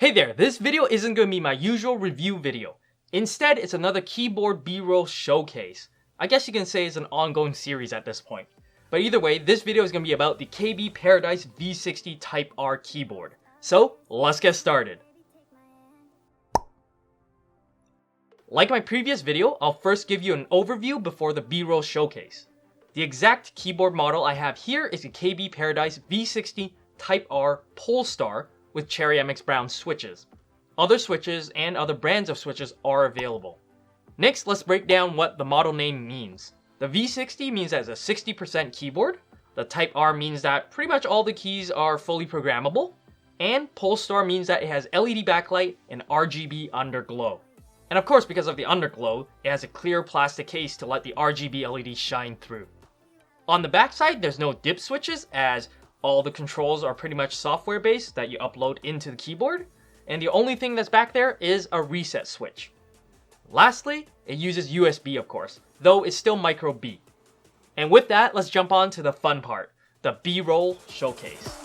Hey there, this video isn't going to be my usual review video. Instead, it's another keyboard B-roll showcase. I guess you can say it's an ongoing series at this point. But either way, this video is going to be about the KBParadise V60 Type R keyboard. So, let's get started. Like my previous video, I'll first give you an overview before the B-roll showcase. The exact keyboard model I have here is the KBParadise V60 Type R Polestar with Cherry MX Brown switches. Other switches and other brands of switches are available. Next, let's break down what the model name means. The V60 means that it's a 60% keyboard, the Type R means that pretty much all the keys are fully programmable, and Polestar means that it has LED backlight and RGB underglow. And of course, because of the underglow, it has a clear plastic case to let the RGB LED shine through. On the backside, there's no dip switches, as all the controls are pretty much software based that you upload into the keyboard, and the only thing that's back there is a reset switch. Lastly, it uses USB of course, though it's still micro B. And with that, let's jump on to the fun part, the B-roll showcase.